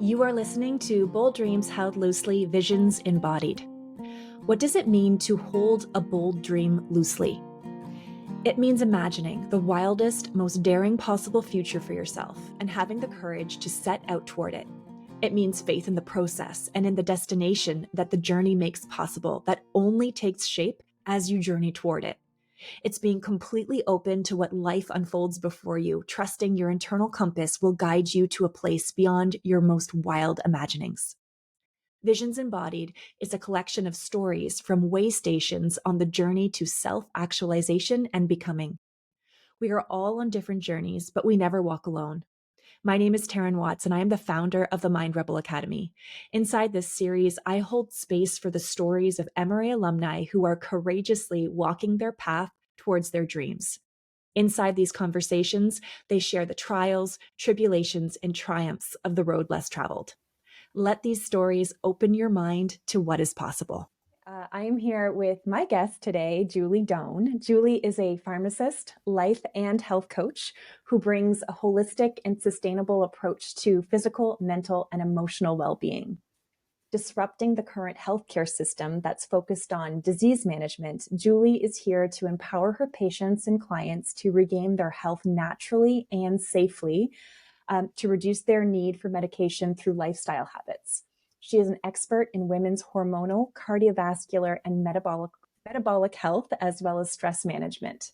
You are listening to Bold Dreams Held Loosely, Visions Embodied. What does it mean to hold a bold dream loosely? It means imagining the wildest, most daring possible future for yourself and having the courage to set out toward it. It means faith in the process and in the destination that the journey makes possible that only takes shape as you journey toward it. It's being completely open to what life unfolds before you, trusting your internal compass will guide you to a place beyond your most wild imaginings. Visions Embodied is a collection of stories from way stations on the journey to self-actualization and becoming. We are all on different journeys, but we never walk alone. My name is Taryn Watts, and I am the founder of the Mind Rebel Academy. Inside this series, I hold space for the stories of MRA alumni who are courageously walking their path towards their dreams. Inside these conversations, they share the trials, tribulations, and triumphs of the road less traveled. Let these stories open your mind to what is possible. I am here with my guest today, Julie Doan. Julie is a pharmacist, life and health coach who brings a holistic and sustainable approach to physical, mental, and emotional well-being. Disrupting the current healthcare system that's focused on disease management, Julie is here to empower her patients and clients to regain their health naturally and safely, to reduce their need for medication through lifestyle habits. She is an expert in women's hormonal, cardiovascular, and metabolic health, as well as stress management.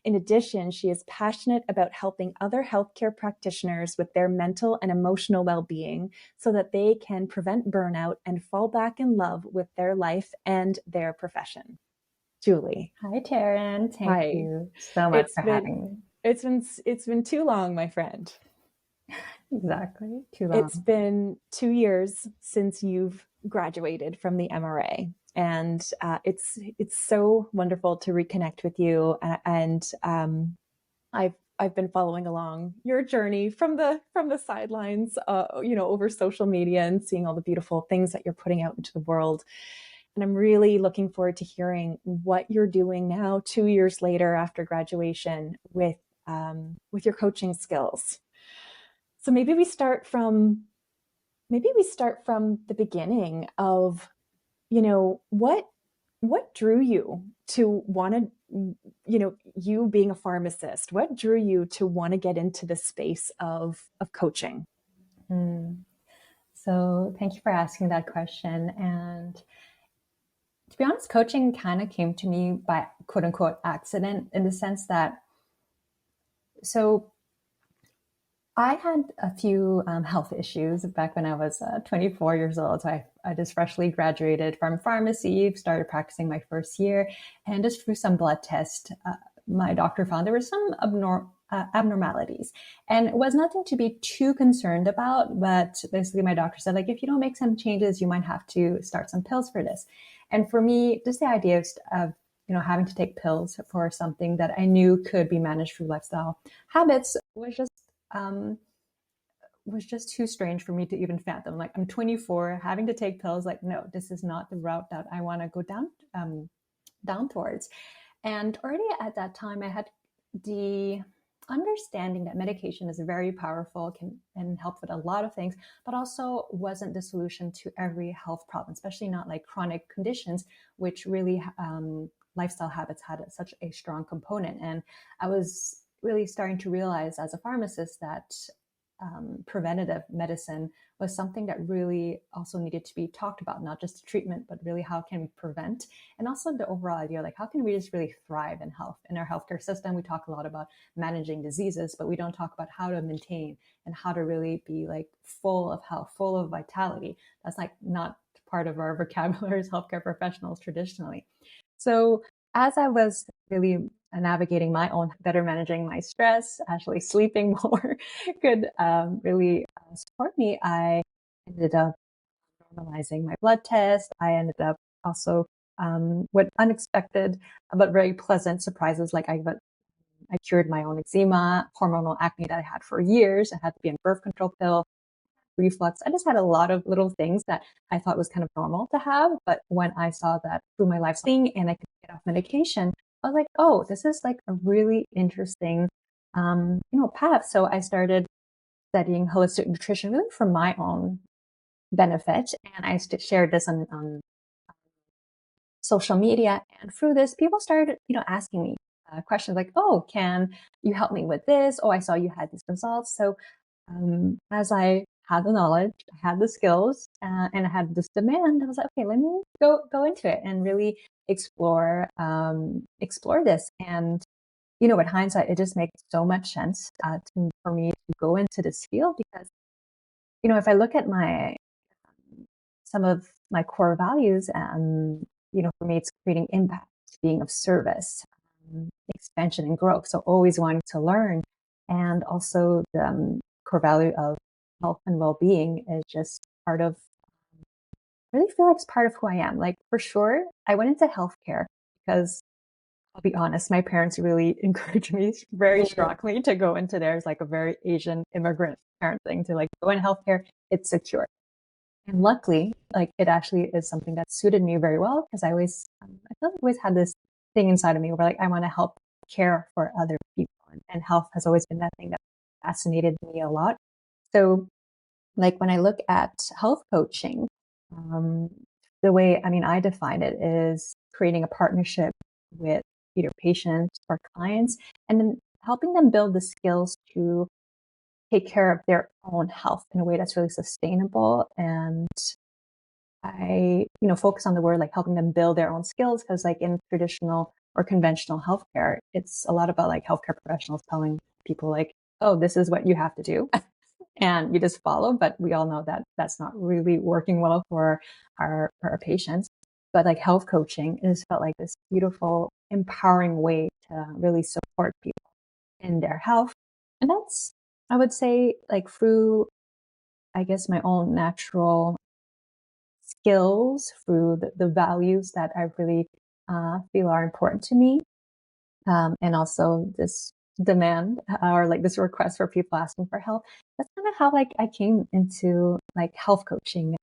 In addition, she is passionate about helping other healthcare practitioners with their mental and emotional well-being so that they can prevent burnout and fall back in love with their life and their profession. Julie. Hi, Taryn. Hi. Thank you so much for having me. It's been too long, my friend. Exactly. Too long. It's been 2 years since you've graduated from the MRA, and it's so wonderful to reconnect with you. And I've been following along your journey from the sidelines, over social media and seeing all the beautiful things that you're putting out into the world. And I'm really looking forward to hearing what you're doing now, 2 years later after graduation, with your coaching skills. So maybe we start from the beginning of, what drew you to want to, you being a pharmacist, what drew you to want to get into the space of coaching? So thank you for asking that question. And to be honest, coaching kind of came to me by quote unquote accident, in the sense that, I had a few health issues back when I was 24 years old. So I just freshly graduated from pharmacy, started practicing my first year, and just through some blood tests, my doctor found there were some abnormalities. And it was nothing to be too concerned about, but basically my doctor said, if you don't make some changes, you might have to start some pills for this. And for me, just the idea of having to take pills for something that I knew could be managed through lifestyle habits was just too strange for me to even fathom. I'm 24, having to take pills. No, this is not the route that I want to go down towards. And already at that time, I had the understanding that medication is very powerful, and help with a lot of things, but also wasn't the solution to every health problem, especially not chronic conditions, which really lifestyle habits had such a strong component. And I was really starting to realize as a pharmacist that preventative medicine was something that really also needed to be talked about, not just treatment, but really how can we prevent, and also the overall idea, how can we just really thrive in health. In our healthcare system, we talk a lot about managing diseases, but we don't talk about how to maintain and how to really be full of health, full of vitality. That's not part of our vocabulary as healthcare professionals traditionally. So as I was really navigating my own, better managing my stress, actually sleeping more could really support me, I ended up normalizing my blood test. I ended up also with unexpected but very pleasant surprises, I cured my own eczema, hormonal acne that I had for years. I had to be on birth control pill, reflux. I just had a lot of little things that I thought was kind of normal to have. But when I saw that through my life thing and I could get off medication, I was like, oh, this is a really interesting, path. So I started studying holistic nutrition really for my own benefit. And I shared this on social media. And through this, people started, asking me questions like, oh, can you help me with this? Oh, I saw you had these results. So as I had the knowledge, I had the skills, and I had this demand, I was like, okay, let me go into it and really explore this. And with hindsight, it just makes so much sense for me to go into this field because, if I look at some of my core values, for me, it's creating impact, being of service, expansion and growth. So always wanting to learn, and also the core value of health and well-being is just part of. I really feel like it's part of who I am. Like for sure, I went into healthcare because I'll be honest, my parents really encouraged me very strongly to go into there. It's like a very Asian immigrant parent thing to like go in healthcare. It's secure. And luckily, like it actually is something that suited me very well because I feel like I always had this thing inside of me where like I want to help care for other people, and health has always been that thing that fascinated me a lot. So, like when I look at health coaching, um, the way I define it is creating a partnership with either patients or clients, and then helping them build the skills to take care of their own health in a way that's really sustainable. And I, focus on the word like helping them build their own skills because like in traditional or conventional healthcare, it's a lot about like healthcare professionals telling people like, oh, this is what you have to do and you just follow. But we all know that that's not really working well for our patients. But like health coaching is felt like this beautiful, empowering way to really support people in their health. And that's, I would say, like through, I guess, my own natural skills, through the values that I really feel are important to me. And also this demand or like this request for people asking for help. That's kind of how like I came into like health coaching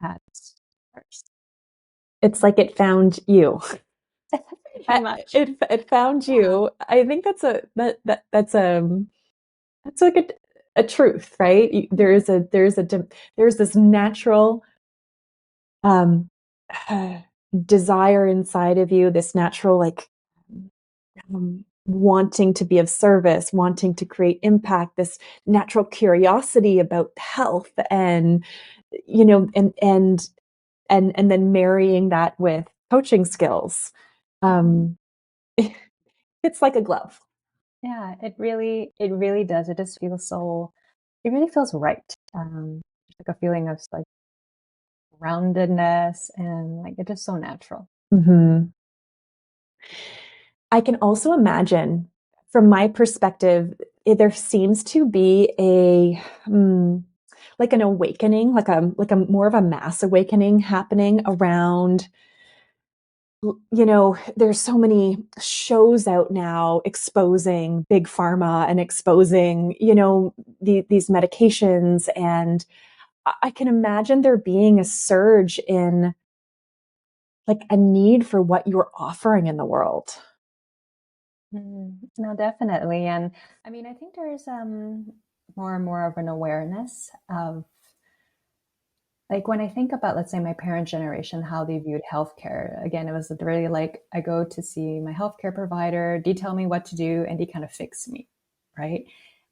at first. It's like it found you. Pretty much. It found you. I think that's like a truth, right? There's this natural um desire inside of you, this natural like wanting to be of service, wanting to create impact, this natural curiosity about health, and and then marrying that with coaching skills. Um, it's like a glove. Yeah, it really does. It really feels right. Like a feeling of like roundedness and like it's just so natural. Mhm. I can also imagine, from my perspective, there seems to be like an awakening, like a more of a mass awakening happening around. There's so many shows out now exposing big pharma and exposing, these medications, and I can imagine there being a surge in like a need for what you're offering in the world. No, definitely. And I think there's more and more of an awareness of like when I think about, let's say, my parent generation, how they viewed healthcare. Again, it was really like I go to see my healthcare provider, they tell me what to do, and they kind of fix me, right?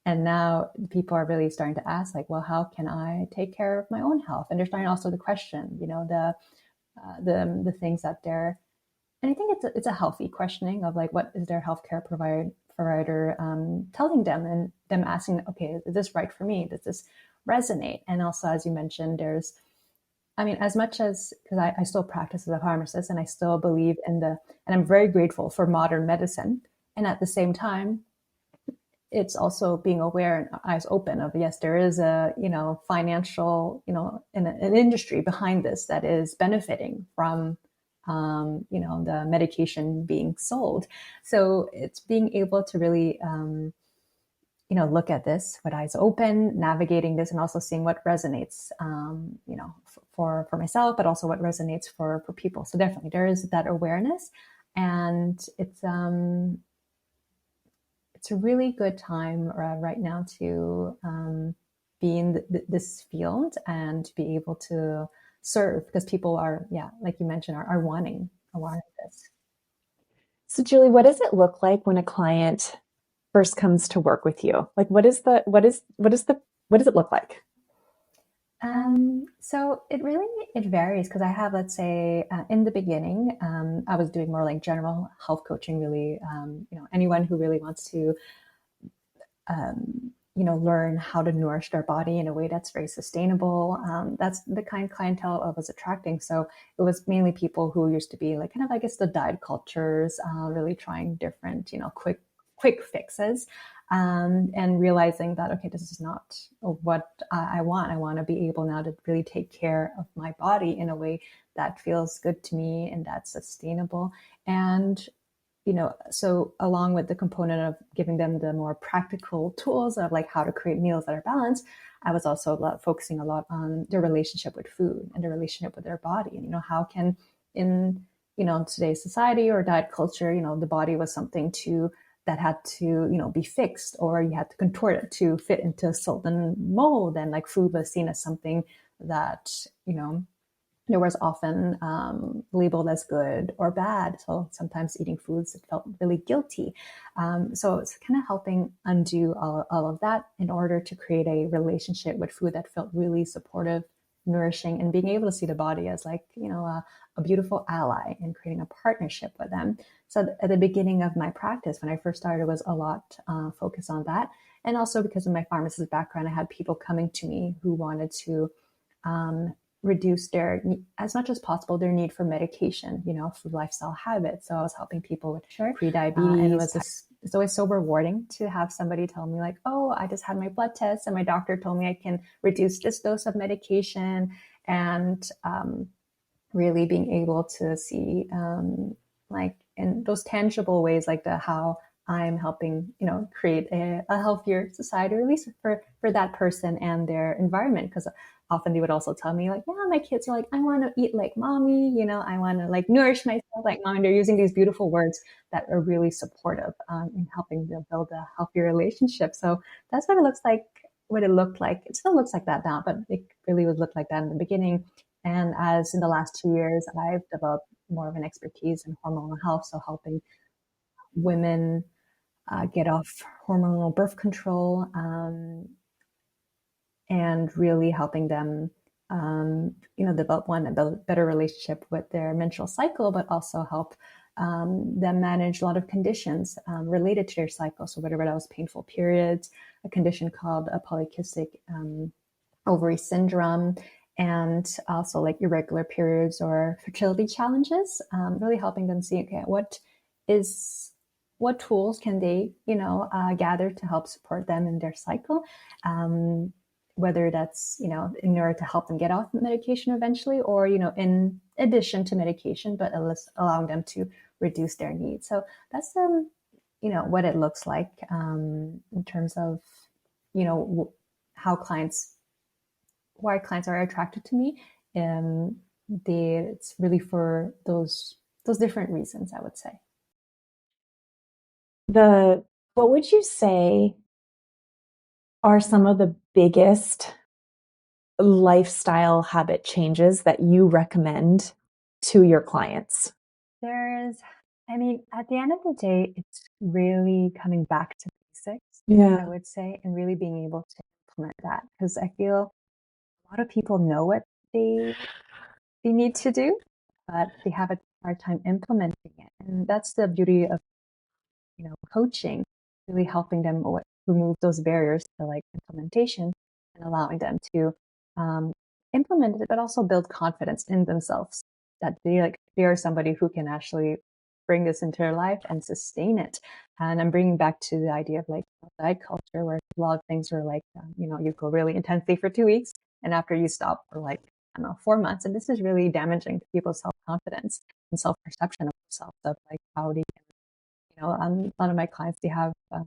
And now people are really starting to ask, like, well, how can I take care of my own health? And they're starting also to question, the things that they're. And I think it's a healthy questioning of like, what is their healthcare provider telling them, and them asking, okay, is this right for me? Does this resonate? And also, as you mentioned, there's as much as, because I still practice as a pharmacist and I still believe and I'm very grateful for modern medicine. And at the same time, it's also being aware and eyes open of, yes, there is a, financial, an industry behind this that is benefiting from, the medication being sold. So it's being able to really, look at this with eyes open, navigating this, and also seeing what resonates, for myself, but also what resonates for people. So definitely there is that awareness, and it's a really good time right now to be in this field and be able to serve, because people are, yeah, like you mentioned, are wanting this. So Julie, what does it look like when a client first comes to work with you? Like what does it look like? So it varies, because I have, let's say, in the beginning, I was doing more like general health coaching, really, anyone who really wants to, learn how to nourish their body in a way that's very sustainable. That's the kind of clientele I was attracting. So it was mainly people who used to be like kind of, I guess, the diet cultures, really trying different, quick fixes, and realizing that, okay, this is not what I want. I want to be able now to really take care of my body in a way that feels good to me and that's sustainable. And so along with the component of giving them the more practical tools of like how to create meals that are balanced, I was also focusing a lot on their relationship with food and their relationship with their body. And, how can in, today's society or diet culture, the body was something that had to, be fixed, or you had to contort it to fit into a certain mold. And like food was seen as something that, there was often labeled as good or bad. So sometimes eating foods that felt really guilty. So it's kind of helping undo all of that in order to create a relationship with food that felt really supportive, nourishing, and being able to see the body as like, a beautiful ally and creating a partnership with them. So at the beginning of my practice, when I first started, was a lot focused on that. And also because of my pharmacist background, I had people coming to me who wanted to reduce their, as much as possible, their need for medication, through lifestyle habits. So I was helping people with pre-diabetes. And it's always so rewarding to have somebody tell me like, oh, I just had my blood test and my doctor told me I can reduce this dose of medication. And really being able to see, like in those tangible ways, like how I'm helping, create a healthier society, or at least for that person and their environment. Because often they would also tell me like, yeah, my kids are like, I want to eat like mommy, I want to like nourish myself like mommy. They're using these beautiful words that are really supportive, in helping them build a healthier relationship. So that's what it looks like, what it looked like. It still looks like that now, but it really would look like that in the beginning. And as in the last 2 years, I've developed more of an expertise in hormonal health. So helping women get off hormonal birth control, and really helping them, develop a better relationship with their menstrual cycle, but also help them manage a lot of conditions related to their cycle. So whether that was painful periods, a condition called a polycystic ovary syndrome, and also like irregular periods or fertility challenges, really helping them see, okay, what tools can they, gather to help support them in their cycle, whether that's, in order to help them get off medication eventually, or, in addition to medication, but allowing them to reduce their needs. So that's, what it looks like, in terms of, how why clients are attracted to me. It's really for those different reasons, I would say. What would you say are some of the biggest lifestyle habit changes that you recommend to your clients? At the end of the day, it's really coming back to basics, I would say, and really being able to implement that. Because I feel a lot of people know what they need to do, but they have a hard time implementing it. And that's the beauty of, coaching, really helping them remove those barriers to like implementation, and allowing them to implement it, but also build confidence in themselves that they are somebody who can actually bring this into their life and sustain it. And I'm bringing back to the idea of like diet culture, where a lot of things are like, you go really intensely for 2 weeks, and after you stop for like, I don't know, 4 months. And this is really damaging to people's self-confidence and self-perception of themselves, of like how they, a lot of my clients, they have a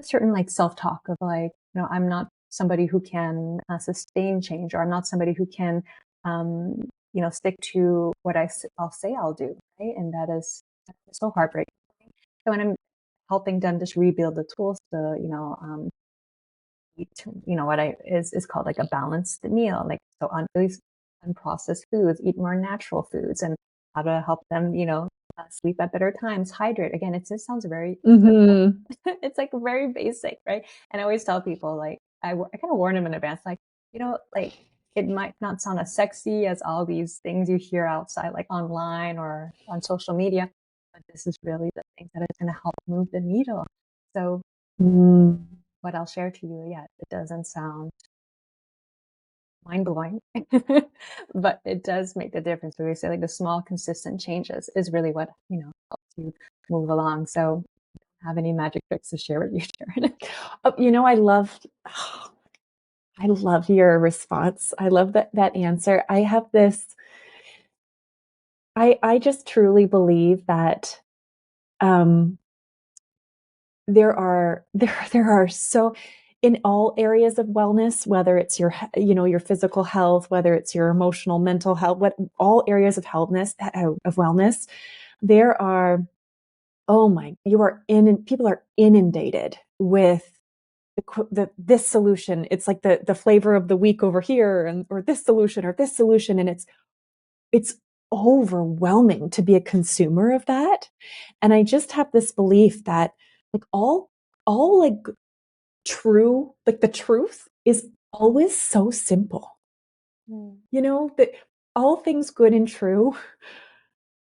certain like self-talk of like, I'm not somebody who can sustain change, or I'm not somebody who can, stick to what I'll say I'll do, right? And that is so heartbreaking. So when I'm helping them just rebuild the tools to, eat, what is called like a balanced meal, like so on these unprocessed foods, eat more natural foods, and how to help them, sleep at better times, hydrate. Again, it just sounds very simple. Mm-hmm. It's like very basic, right? And I always tell people, like, I kind of warn them in advance, like, like it might not sound as sexy as all these things you hear outside, like online or on social media, but this is really the thing that is going to help move the needle. So what I'll share to you, yeah, it doesn't sound mind blowing, but it does make the difference. We say like the small, consistent changes is really what, helps you move along. So have any magic tricks to share with you, Sharon? I love your response. I love that answer. I have this, I just truly believe that there are so in all areas of wellness, whether it's your physical health, whether it's your emotional, mental health, all areas of wellness, there are, oh my, people are inundated with this solution. It's like the flavor of the week over here, or this solution or this solution. And it's overwhelming to be a consumer of that. And I just have this belief that like all like true, like the truth is always so simple. That all things good and true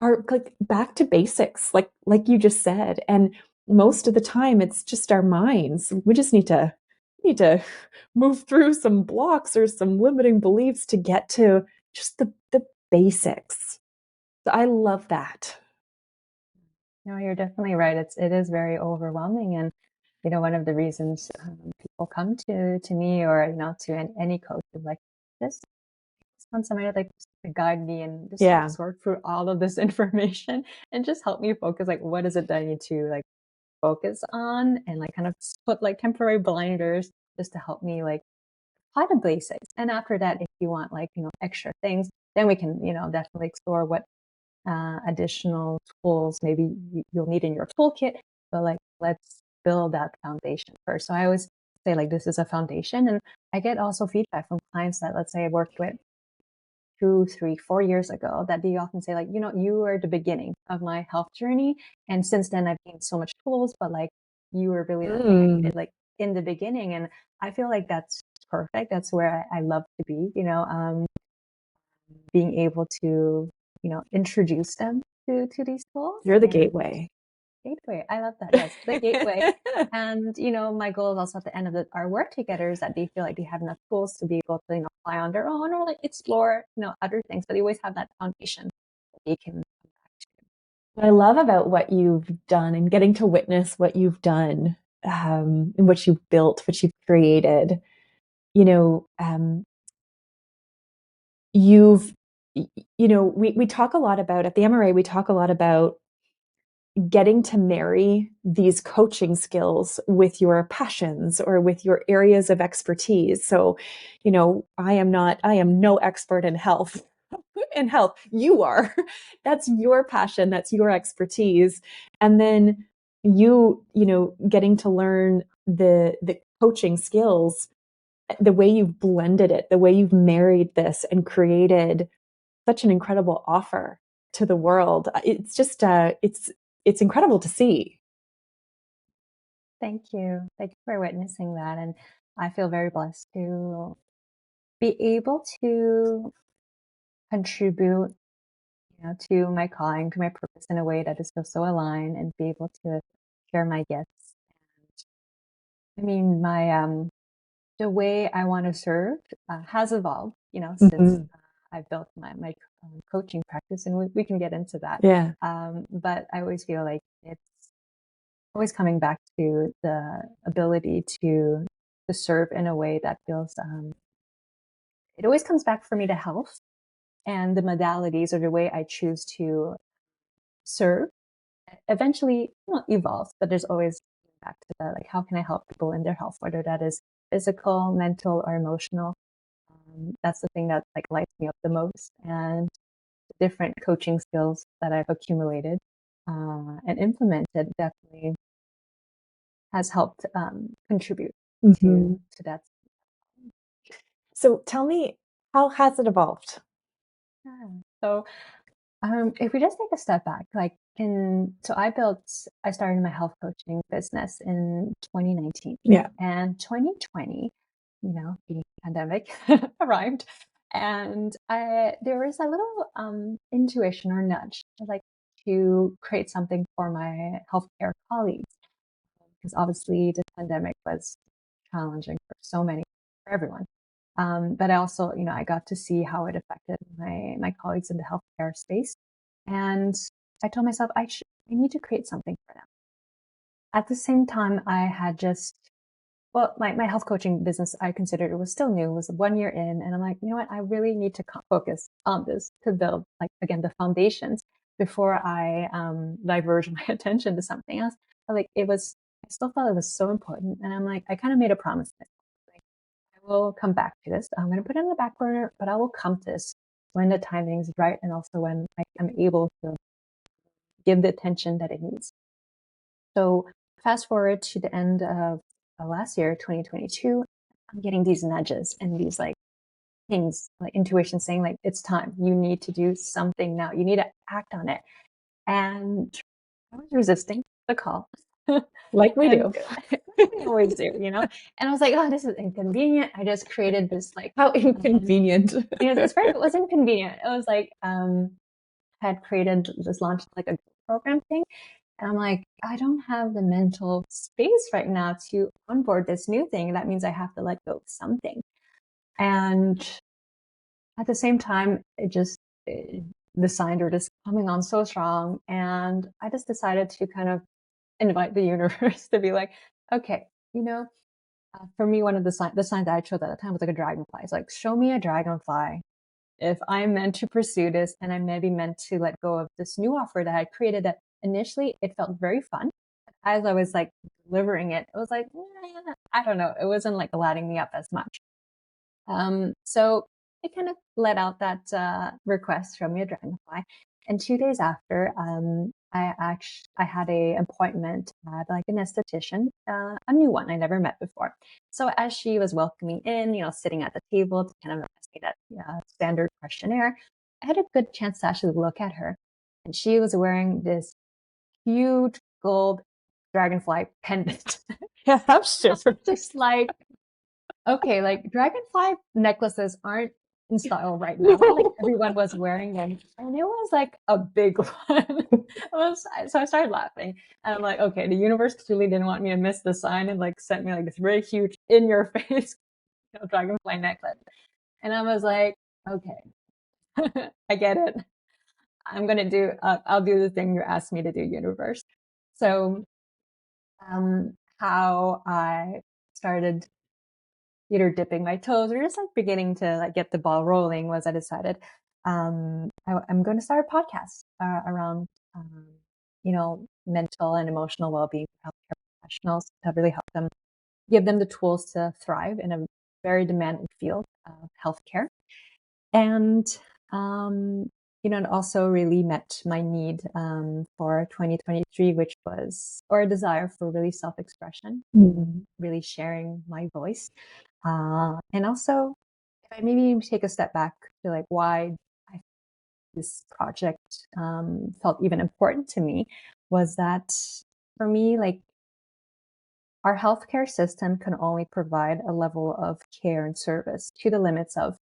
are like back to basics, like you just said. And most of the time it's just our minds. We just need to move through some blocks or some limiting beliefs to get to just the basics. So I love that. No, you're definitely right. It is very overwhelming, and one of the reasons people come to me, or to any coach, is like, just want somebody like to guide me and just Yeah. sort through all of this information and just help me focus. Like, what is it that I need to like focus on, and like kind of put like temporary blinders just to help me like apply the basics. And after that, if you want like extra things, then we can definitely explore what additional tools maybe you'll need in your toolkit. But like, let's build that foundation first. So I always say like, this is a foundation. And I get also feedback from clients that, let's say, I worked with 2, 3, 4 years ago, that they often say like, you are the beginning of my health journey. And since then I've gained so much tools, but like, you were really the thing I needed like in the beginning. And I feel like that's perfect. That's where I love to be, being able to, introduce them to these tools. You're the And gateway. gateway. I love that. Yes, the gateway. And my goal is also at the end of our work together is that they feel like they have enough tools to be able to apply on their own, or like explore other things. But they always have that foundation that they can come back to. What I love about what you've done and getting to witness what you've done, and what you've built, what you've created, you've, we talk a lot about, at the MRA, we talk a lot about getting to marry these coaching skills with your passions or with your areas of expertise. So, I am no expert in health. In health, you are. That's your passion, that's your expertise. And then getting to learn the coaching skills, the way you've blended it, the way you've married this and created such an incredible offer to the world. It's just it's incredible to see. Thank you. Thank you for witnessing that. And I feel very blessed to be able to contribute, to my calling, to my purpose in a way that is so aligned, and be able to share my gifts. And I mean, the way I want to serve has evolved, since I built my coaching practice, and we can get into that. Yeah. But I always feel like it's always coming back to the ability to serve in a way that feels, it always comes back for me to health, and the modalities or the way I choose to serve eventually evolves, but there's always back to the, like, how can I help people in their health, whether that is physical, mental, or emotional. That's the thing that like lights me up the most, and the different coaching skills that I've accumulated and implemented definitely has helped contribute Mhm. to that. So tell me, how has it evolved? Yeah. So if we just take a step back, like I started my health coaching business in 2019, Yeah. and 2020, the pandemic arrived, and there was a little intuition or nudge, like to create something for my healthcare colleagues, because obviously the pandemic was challenging for so many, for everyone. But I also, I got to see how it affected my colleagues in the healthcare space, and I told myself I need to create something for them. At the same time, I had just my health coaching business, I considered it was still new, it was 1 year in. And I'm like, you know what? I really need to focus on this to build, like, again, the foundations before I diverge my attention to something else. But I still felt it was so important. And I'm like, I kind of made a promise to myself. Like, I will come back to this. I'm going to put it in the back burner, but I will come to this when the timing is right. And also when I am able to give the attention that it needs. So fast forward to the end of last year, 2022, I'm getting these nudges and these like things, like intuition saying like, it's time. You need to do something now. You need to act on it. And I was resisting the call. Like we And do. we always do, And I was like, oh, this is inconvenient. I just created this like How inconvenient. it was inconvenient. It was like had created this launch like a program thing. And I'm like, I don't have the mental space right now to onboard this new thing. That means I have to let go of something. And at the same time, the signs are just coming on so strong. And I just decided to kind of invite the universe to be like, okay, for me, one of the signs that I chose at the time was like a dragonfly. It's like, show me a dragonfly if I'm meant to pursue this and I'm maybe meant to let go of this new offer that I created that initially it felt very fun. As I was like delivering it, it was like, I don't know. It wasn't like lighting me up as much. So I kind of let out that request from your dragonfly. And 2 days after, I had a appointment at like an esthetician, a new one I never met before. So as she was welcoming in, sitting at the table to kind of ask me that standard questionnaire, I had a good chance to actually look at her. And she was wearing this huge gold dragonfly pendant. Yeah, that's different. Just like, okay, like dragonfly necklaces aren't in style right now. Not like everyone was wearing them. And it was like a big one. So I started laughing. And I'm like, okay, the universe clearly didn't want me to miss the sign and like sent me like this very huge in your face dragonfly necklace. And I was like, okay, I get it. I'll do the thing you asked me to do, universe. So, how I started either dipping my toes or just like beginning to like get the ball rolling was I decided I'm going to start a podcast around mental and emotional well-being for healthcare professionals to really help them, give them the tools to thrive in a very demanding field of healthcare. And it also really met my need for 2023, which was, or a desire for really self-expression, really sharing my voice. And also, if I maybe take a step back to like why this project felt even important to me, was that for me, like our healthcare system can only provide a level of care and service to the limits of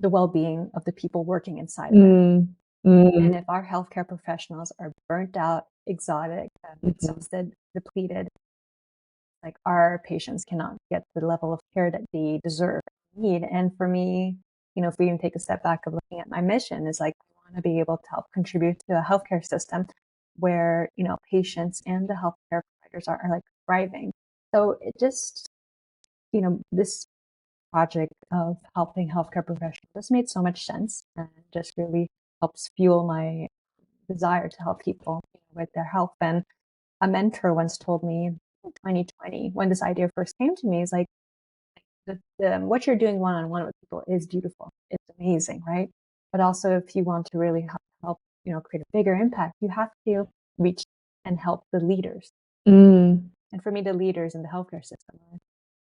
the well-being of the people working inside of it. And if our healthcare professionals are burnt out, exotic, exhausted, depleted, like our patients cannot get the level of care that they deserve and need. And for me, if we even take a step back of looking at my mission, is like I want to be able to help contribute to a healthcare system where, patients and the healthcare providers are like thriving. So it just, this project of helping healthcare professionals just made so much sense and just really helps fuel my desire to help people with their health. And a mentor once told me in 2020, when this idea first came to me, is like, what you're doing one-on-one with people is beautiful. It's amazing, right? But also, if you want to really help create a bigger impact, you have to reach and help the leaders. And for me, the leaders in the healthcare system are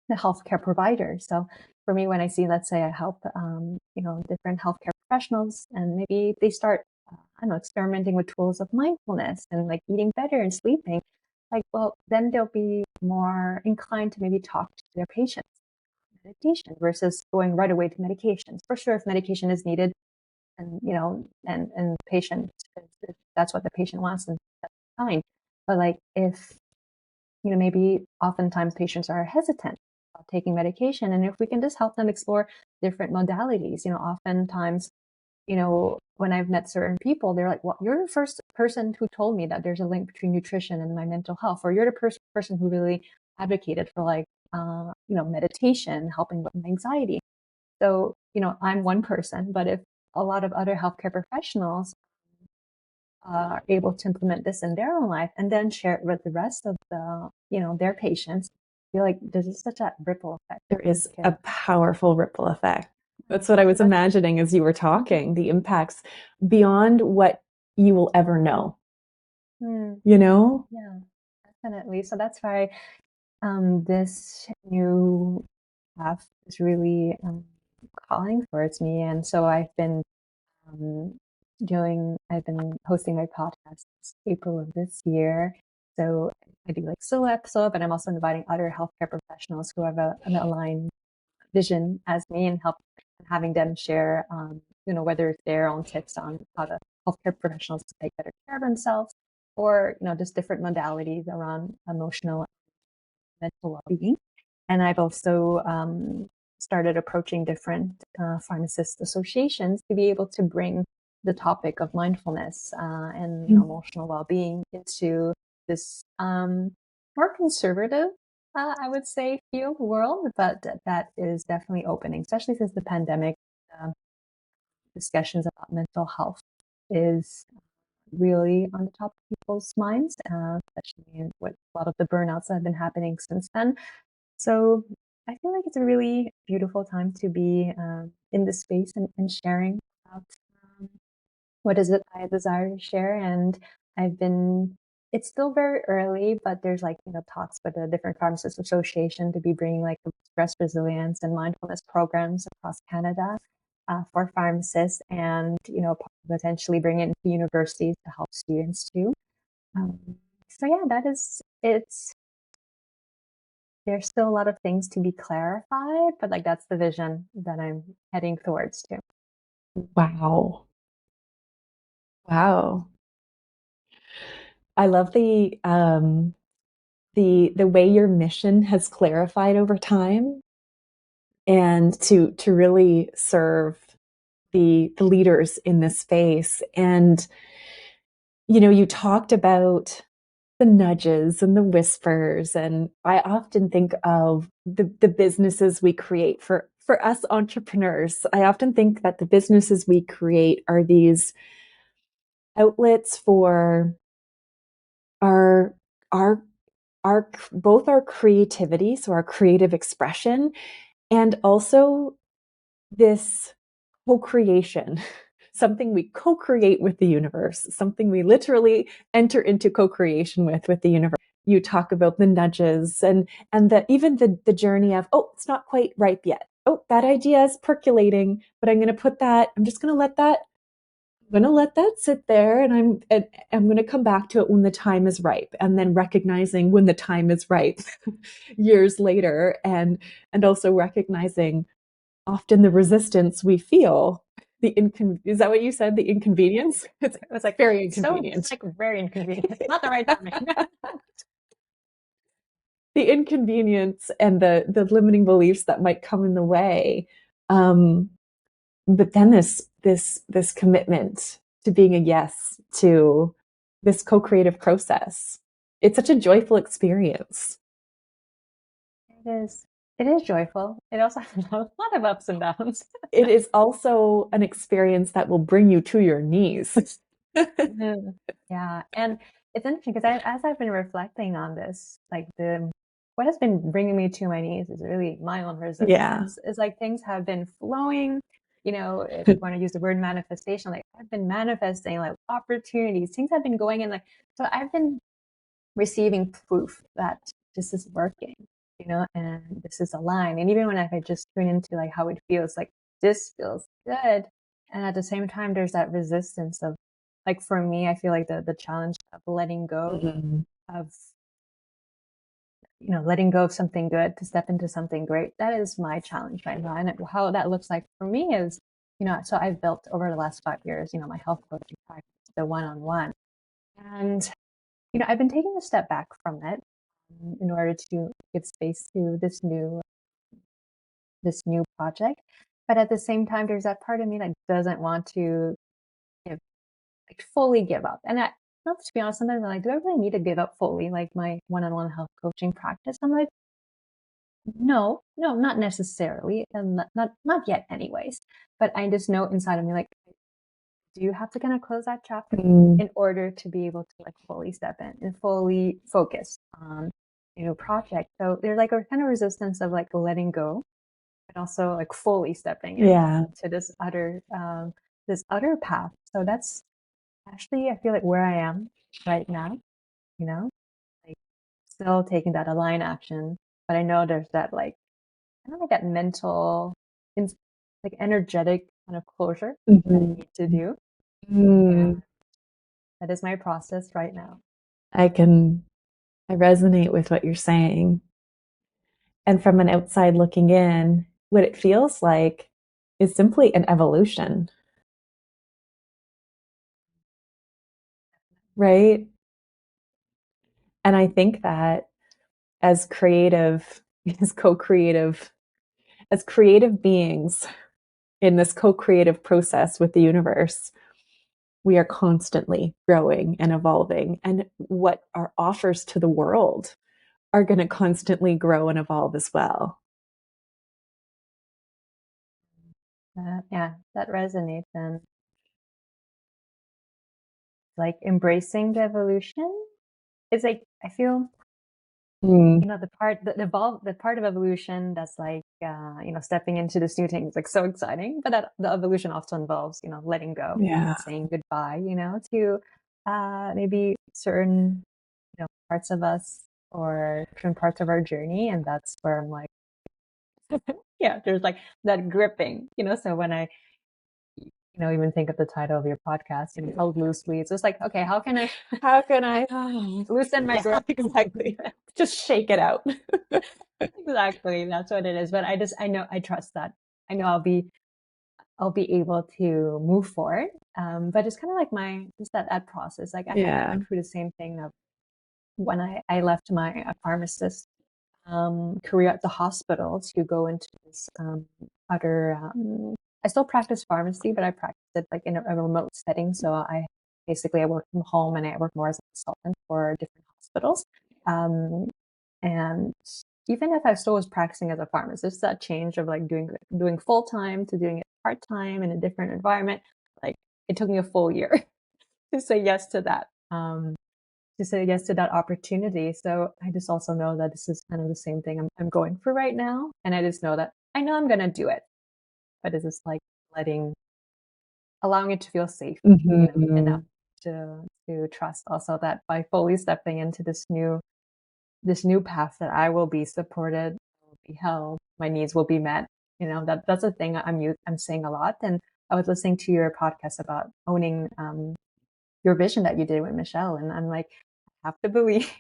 the healthcare provider. So for me, when I see, let's say I help, different healthcare professionals, and maybe they start, I don't know, experimenting with tools of mindfulness and like eating better and sleeping, like, well, then they'll be more inclined to maybe talk to their patients meditation versus going right away to medications. For sure, if medication is needed, and and patient, if that's what the patient wants, then that's fine. But like if maybe oftentimes patients are hesitant about taking medication, and if we can just help them explore different modalities, oftentimes, when I've met certain people, they're like, well, you're the first person who told me that there's a link between nutrition and my mental health, or you're the person who really advocated for like meditation helping with my anxiety. So I'm one person, but if a lot of other healthcare professionals are able to implement this in their own life and then share it with the rest of the, their patients, I feel like there's such a ripple effect. There is a powerful ripple effect. That's what I was That's imagining as you were talking, the impacts beyond what you will ever know, you know? Yeah, definitely. So that's why this new path is really calling towards me. And so um, I've been hosting my podcast since April of this year. So I do like solo episode, but I'm also inviting other healthcare professionals who have an aligned vision as me, and having them share, whether it's their own tips on how to healthcare professionals to take better care of themselves, or just different modalities around emotional and mental well-being. And I've also started approaching different pharmacist associations to be able to bring the topic of mindfulness and emotional well-being into this more conservative, I would say, field world, but that is definitely opening, especially since the pandemic. Discussions about mental health is really on the top of people's minds, especially with a lot of the burnouts that have been happening since then. So I feel like it's a really beautiful time to be in this space and sharing about what is it I desire to share. And it's still very early, but there's like, talks with the different pharmacists association to be bringing like stress resilience and mindfulness programs across Canada for pharmacists, and, potentially bring it into universities to help students too. Um, so yeah, there's still a lot of things to be clarified, but like that's the vision that I'm heading towards too. Wow. Wow. I love the way your mission has clarified over time, and to really serve the leaders in this space. And you talked about the nudges and the whispers, and I often think of the businesses we create for us entrepreneurs. I often think that the businesses we create are these outlets for our our our both our creativity, so our creative expression, and also this co-creation, something we co-create with the universe, something we literally enter into co-creation with the universe. You talk about the nudges, and even the journey of, oh, it's not quite ripe yet. Oh, that idea is percolating, but I'm just going to let that sit there, and I'm going to come back to it when the time is ripe, and then recognizing when the time is ripe years later, and also recognizing often the resistance we feel, is that what you said? The inconvenience? It's like very inconvenient. So it's like very inconvenient. Not the right timing. The inconvenience and the limiting beliefs that might come in the way. But then this commitment to being a yes to this co-creative process. It's such a joyful experience. It is. It is joyful. It also has a lot of ups and downs. It is also an experience that will bring you to your knees. Yeah, and it's interesting because as I've been reflecting on this, like what has been bringing me to my knees is really my own resistance. It's like things have been flowing. If you want to use the word manifestation, like I've been manifesting like opportunities. Things have been going in, like, so I've been receiving proof that this is working. and this is a line. And even when I just tune into like how it feels, like this feels good. And at the same time, there's that resistance of, like, for me, I feel like the challenge of letting go of, letting go of something good to step into something great. That is my challenge right now. And how that looks like for me is, so I've built over the last 5 years, my health coaching practice, the one-on-one. And, I've been taking a step back from it in order to give space to this new project. But at the same time, there's that part of me that doesn't want to give, like, fully give up. And to be honest, sometimes I'm like, do I really need to give up fully, like my one-on-one health coaching practice? I'm like, no, no, not necessarily, and not yet, anyways. But I just know inside of me, like, do you have to kind of close that chapter in order to be able to, like, fully step in and fully focus on project? So there's like a kind of resistance of like letting go, but also like fully stepping into this other path. So that's actually, I feel like, where I am right now, like, still taking that align action, but I know there's that, like, kind of like that mental, like, energetic kind of closure that I need to do. Yeah, that is my process right now. I resonate with what you're saying. And from an outside looking in, what it feels like is simply an evolution, right? And I think that as creative, as co-creative, as creative beings in this co-creative process with the universe, we are constantly growing and evolving. And what our offers to the world are going to constantly grow and evolve as well. Yeah, that resonates. And like embracing the evolution, it's like, I feel, the part of evolution that's like, stepping into this new thing is like so exciting, but that the evolution also involves, letting go, Yeah. saying goodbye, to maybe certain, parts of us or different parts of our journey. And that's where I'm like, yeah, there's like that gripping, so when I, even think of the title of your podcast, held loosely, it's just like, okay, how can I loosen my grip? Exactly. Just shake it out. Exactly, that's what it is. But I know, I trust that. I know I'll be able to move forward. But it's kind of like just that process. Like, I went through the same thing of when I left my pharmacist career at the hospital to go into this other. I still practice pharmacy, but I practice it like in a remote setting. So I work from home and I work more as a consultant for different hospitals. And even if I still was practicing as a pharmacist, that change of like doing full time to doing it part time in a different environment, like, it took me a full year to say yes to that. To say yes to that opportunity. So I just also know that this is kind of the same thing I'm going through right now. And I just know that I know I'm going to do it, but it's just like allowing it to feel safe, enough to trust also that by fully stepping into this new path that I will be supported, I will be held, my needs will be met. That's a thing I'm saying a lot. And I was listening to your podcast about owning your vision that you did with Michelle, and I'm like, I have to believe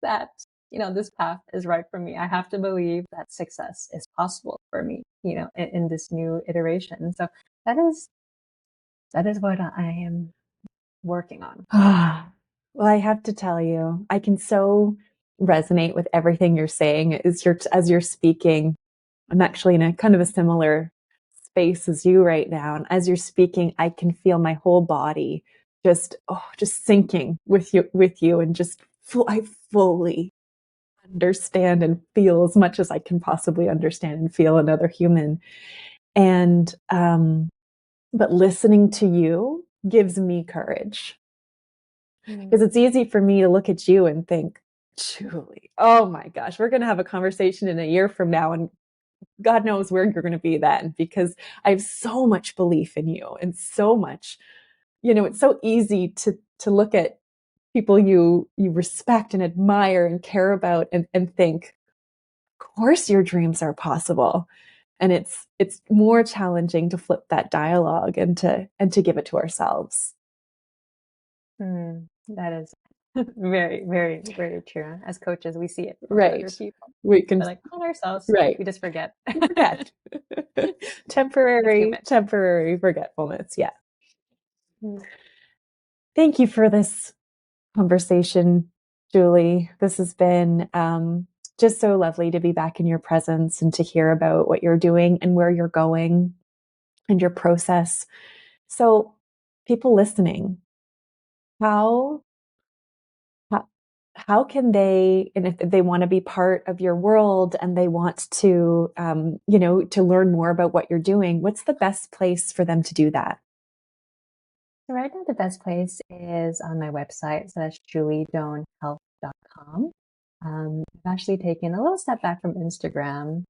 that this path is right for me. I have to believe that success is possible for me, in this new iteration. So that is what I am working on. Well, I have to tell you, I can so resonate with everything you're saying as you're speaking. I'm actually in a kind of a similar space as you right now. And as you're speaking, I can feel my whole body just sinking with you and I fully understand and feel as much as I can possibly understand and feel another human. And but listening to you gives me courage, because it's easy for me to look at you and think, Julie, oh my gosh, we're going to have a conversation in a year from now, and God knows where you're going to be then, because I have so much belief in you and so much, it's so easy to look at people you respect and admire and care about and think, course your dreams are possible. And it's more challenging to flip that dialogue and to give it to ourselves. That is very, very, very true. As coaches, we see it from other Right. people. We can, But like on ourselves, right. we just forget. Forget. Temporary forgetfulness. Yeah. Thank you for this conversation, Julie. This has been just so lovely to be back in your presence and to hear about what you're doing and where you're going and your process. So, people listening, how how, how can they, and if they want to be part of your world and they want to, to learn more about what you're doing, what's the best place for them to do that? So right now, the best place is on my website. So that's juliedoanhealth.com. I've actually taken a little step back from Instagram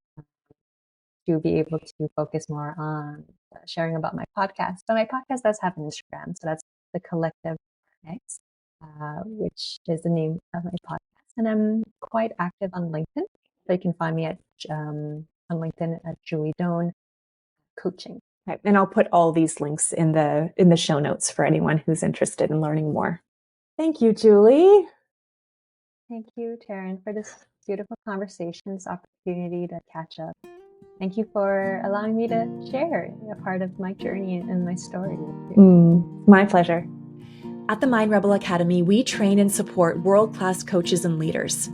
to be able to focus more on sharing about my podcast. But my podcast does have an Instagram. So that's the Collective X, which is the name of my podcast. And I'm quite active on LinkedIn. So you can find me at on LinkedIn at Julie Doan Coaching. Okay. And I'll put all these links in the show notes for anyone who's interested in learning more. Thank you, Julie. Thank you, Taryn, for this beautiful conversation, this opportunity to catch up. Thank you for allowing me to share a part of my journey and my story with you. My pleasure. At the Mind Rebel Academy, we train and support world-class coaches and leaders.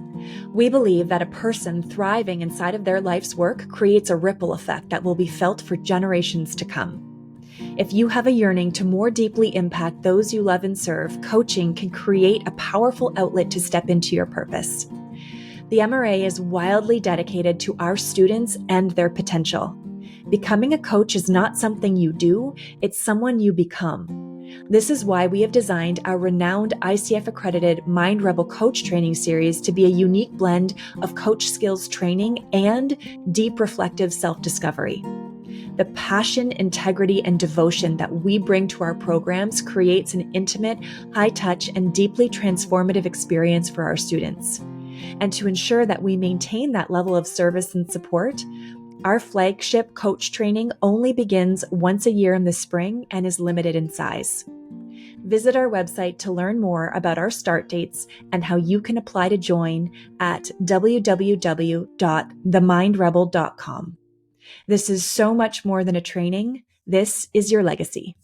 We believe that a person thriving inside of their life's work creates a ripple effect that will be felt for generations to come. If you have a yearning to more deeply impact those you love and serve, coaching can create a powerful outlet to step into your purpose. The MRA is wildly dedicated to our students and their potential. Becoming a coach is not something you do, it's someone you become. This is why we have designed our renowned ICF-accredited Mind Rebel Coach Training Series to be a unique blend of coach skills training and deep reflective self-discovery. The passion, integrity, and devotion that we bring to our programs creates an intimate, high-touch, and deeply transformative experience for our students. And to ensure that we maintain that level of service and support, our flagship coach training only begins once a year in the spring and is limited in size. Visit our website to learn more about our start dates and how you can apply to join at www.themindrebel.com. This is so much more than a training. This is your legacy.